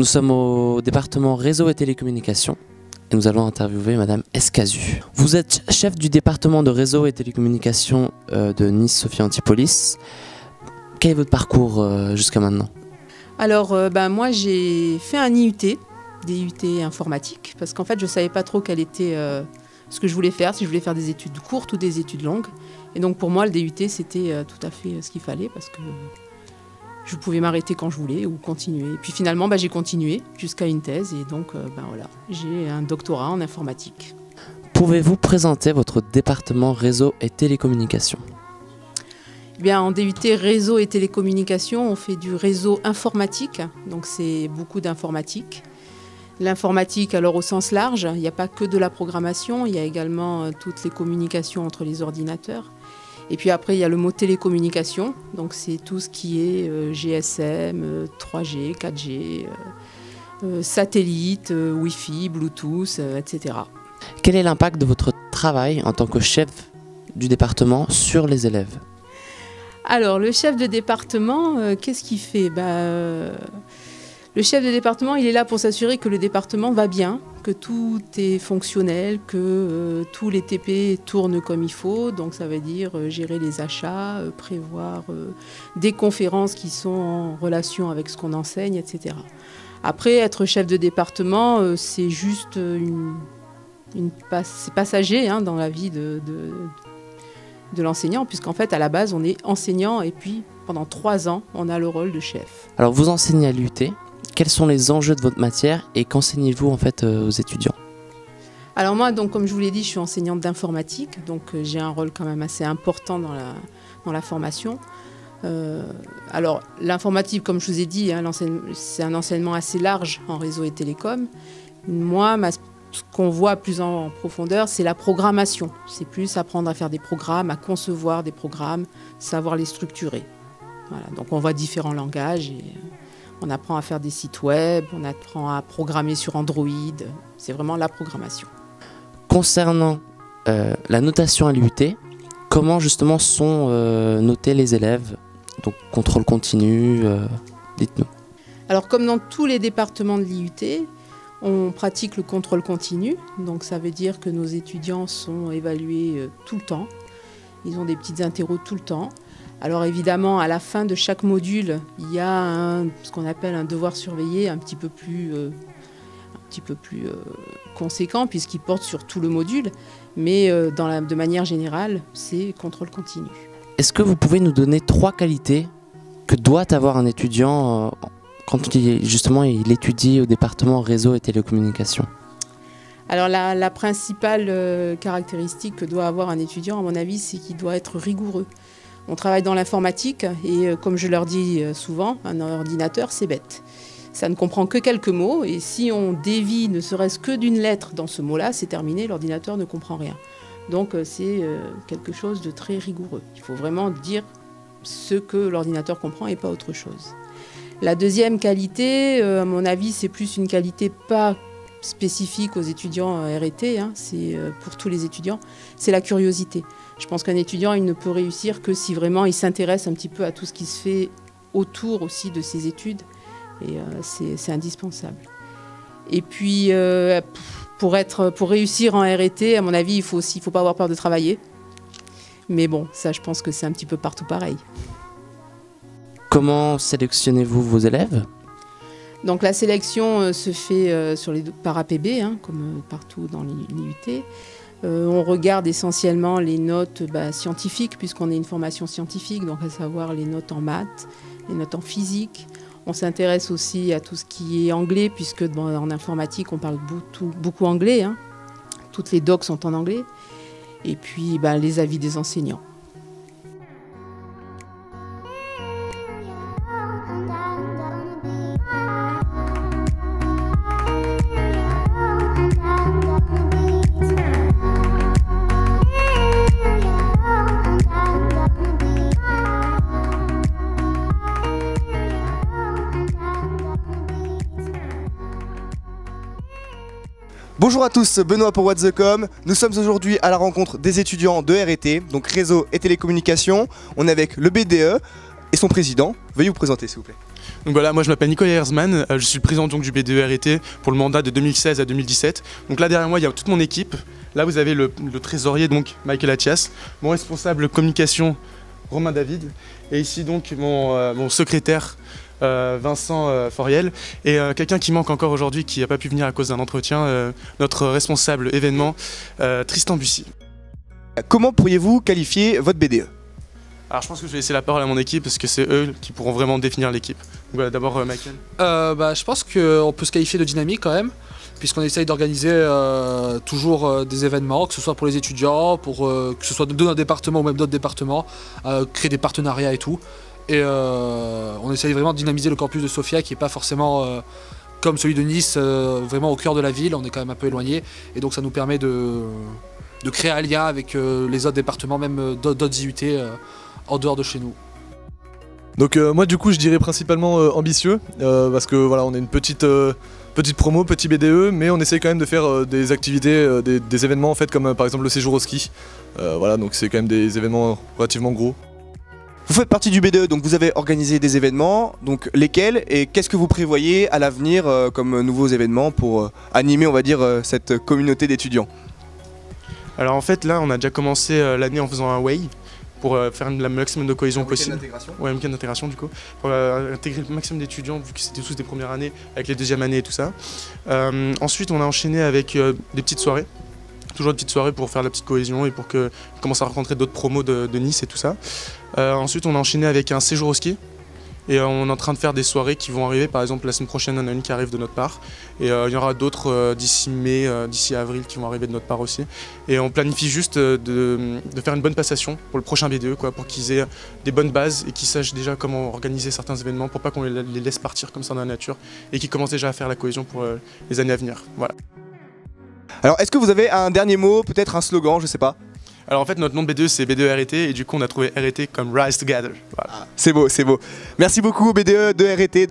Nous sommes au département réseau et télécommunications et nous allons interviewer Madame Escazu. Vous êtes chef du département de réseau et télécommunications de Nice Sophie Antipolis. Quel est votre parcours jusqu'à maintenant? Alors moi j'ai fait un IUT, DUT informatique, parce qu'en fait je ne savais pas trop quel était ce que je voulais faire, si je voulais faire des études courtes ou des études longues. Et donc pour moi le DUT c'était tout à fait ce qu'il fallait parce que je pouvais m'arrêter quand je voulais ou continuer. Et puis finalement j'ai continué jusqu'à une thèse et donc voilà, j'ai un doctorat en informatique. Pouvez-vous présenter votre département réseau et télécommunications? Eh bien, en DUT réseau et télécommunications, on fait du réseau informatique, donc c'est beaucoup d'informatique. L'informatique, alors au sens large, il n'y a pas que de la programmation, il y a également toutes les communications entre les ordinateurs. Et puis après, il y a le mot télécommunication, donc c'est tout ce qui est GSM, 3G, 4G, satellite, Wi-Fi, Bluetooth, etc. Quel est l'impact de votre travail en tant que chef du département sur les élèves? Alors, le chef de département, qu'est-ce qu'il fait? Le chef de département, il est là pour s'assurer que le département va bien, que tout est fonctionnel, que tous les TP tournent comme il faut. Donc ça veut dire gérer les achats, prévoir des conférences qui sont en relation avec ce qu'on enseigne, etc. Après, être chef de département, c'est juste c'est passager dans la vie de l'enseignant, puisqu'en fait, à la base, on est enseignant et puis pendant 3 ans, on a le rôle de chef. Alors, vous enseignez à l'UT. Quels sont les enjeux de votre matière et qu'enseignez-vous en fait aux étudiants? Alors moi, donc, comme je vous l'ai dit, je suis enseignante d'informatique, donc j'ai un rôle quand même assez important dans la formation. Alors, l'informatique, comme je vous ai dit, c'est un enseignement assez large en réseau et télécom. Moi, ce qu'on voit plus en profondeur, c'est la programmation. C'est plus apprendre à faire des programmes, à concevoir des programmes, savoir les structurer. Voilà. Donc on voit différents langages et on apprend à faire des sites web, on apprend à programmer sur Android. C'est vraiment la programmation. Concernant la notation à l'UT, comment justement sont notés les élèves? Donc contrôle continu, dites-nous. Alors comme dans tous les départements de l'IUT, on pratique le contrôle continu, donc ça veut dire que nos étudiants sont évalués tout le temps. Ils ont des petites interros tout le temps. Alors évidemment, à la fin de chaque module, il y a ce qu'on appelle un devoir surveillé un petit peu plus conséquent puisqu'il porte sur tout le module, mais de manière générale, c'est contrôle continu. Est-ce que vous pouvez nous donner 3 qualités que doit avoir un étudiant quand justement il étudie au département réseau et télécommunications? Alors la principale caractéristique que doit avoir un étudiant, à mon avis, c'est qu'il doit être rigoureux. On travaille dans l'informatique et comme je leur dis souvent, un ordinateur c'est bête. Ça ne comprend que quelques mots et si on dévie ne serait-ce que d'une lettre dans ce mot-là, c'est terminé, l'ordinateur ne comprend rien. Donc c'est quelque chose de très rigoureux. Il faut vraiment dire ce que l'ordinateur comprend et pas autre chose. La deuxième qualité, à mon avis, c'est plus une qualité pas spécifique aux étudiants RT, c'est pour tous les étudiants, c'est la curiosité. Je pense qu'un étudiant, il ne peut réussir que si vraiment il s'intéresse un petit peu à tout ce qui se fait autour aussi de ses études, et c'est indispensable. Et puis, pour réussir en RT, à mon avis, il faut pas avoir peur de travailler. Mais bon, ça, je pense que c'est un petit peu partout pareil. Comment sélectionnez-vous vos élèves? Donc la sélection se fait par APB, comme partout dans l'IUT. On regarde essentiellement les notes scientifiques, puisqu'on est une formation scientifique, donc à savoir les notes en maths, les notes en physique. On s'intéresse aussi à tout ce qui est anglais, puisque en informatique, on parle beaucoup anglais. Toutes les docs sont en anglais. Et puis les avis des enseignants. Bonjour à tous, Benoît pour What the Com. Nous sommes aujourd'hui à la rencontre des étudiants de RT, donc réseau et télécommunications. On est avec le BDE et son président. Veuillez vous présenter s'il vous plaît. Donc voilà, moi je m'appelle Nicolas Herzmann, je suis le président donc, du BDE RT pour le mandat de 2016 à 2017. Donc là derrière moi il y a toute mon équipe. Là vous avez le trésorier donc Michael Athias, mon responsable communication Romain David et ici donc mon secrétaire Vincent Foriel et quelqu'un qui manque encore aujourd'hui qui n'a pas pu venir à cause d'un entretien, notre responsable événement Tristan Bussy. Comment pourriez-vous qualifier votre BDE? Alors je pense que je vais laisser la parole à mon équipe parce que c'est eux qui pourront vraiment définir l'équipe. Donc voilà, d'abord Michael. Je pense qu'on peut se qualifier de dynamique quand même, puisqu'on essaye d'organiser toujours des événements, que ce soit pour les étudiants, que ce soit de notre département ou même d'autres départements, créer des partenariats et tout. Et on essaye vraiment de dynamiser le campus de Sofia qui n'est pas forcément comme celui de Nice, vraiment au cœur de la ville, on est quand même un peu éloigné. Et donc ça nous permet de créer un lien avec les autres départements, même d'autres IUT en dehors de chez nous. Donc moi du coup je dirais principalement ambitieux parce que voilà on est une petite promo, petit BDE, mais on essaye quand même de faire des activités, des événements en fait comme par exemple le séjour au ski. Voilà donc c'est quand même des événements relativement gros. Vous faites partie du BDE, donc vous avez organisé des événements, donc lesquels et qu'est-ce que vous prévoyez à l'avenir comme nouveaux événements pour animer on va dire cette communauté d'étudiants? Alors en fait là on a déjà commencé l'année en faisant un way pour faire le maximum de cohésion possible. Ouais, un week-end d'intégration du coup, pour intégrer le maximum d'étudiants vu que c'était tous des premières années avec les deuxièmes années et tout ça. Ensuite on a enchaîné avec des petites soirées, toujours des petites soirées pour faire la petite cohésion et pour qu'on commence à rencontrer d'autres promos de Nice et tout ça. Ensuite on a enchaîné avec un séjour au ski. Et on est en train de faire des soirées qui vont arriver, par exemple la semaine prochaine, il y en a une qui arrive de notre part. Et il y aura d'autres d'ici mai, d'ici avril qui vont arriver de notre part aussi. Et on planifie juste de faire une bonne passation pour le prochain BDE, quoi, pour qu'ils aient des bonnes bases et qu'ils sachent déjà comment organiser certains événements, pour pas qu'on les laisse partir comme ça dans la nature et qu'ils commencent déjà à faire la cohésion pour les années à venir. Voilà. Alors est-ce que vous avez un dernier mot, peut-être un slogan, je sais pas? Alors en fait notre nom de BDE c'est BDE RT et du coup on a trouvé RT comme Rise Together. Voilà. C'est beau, c'est beau. Merci beaucoup BDE de RT.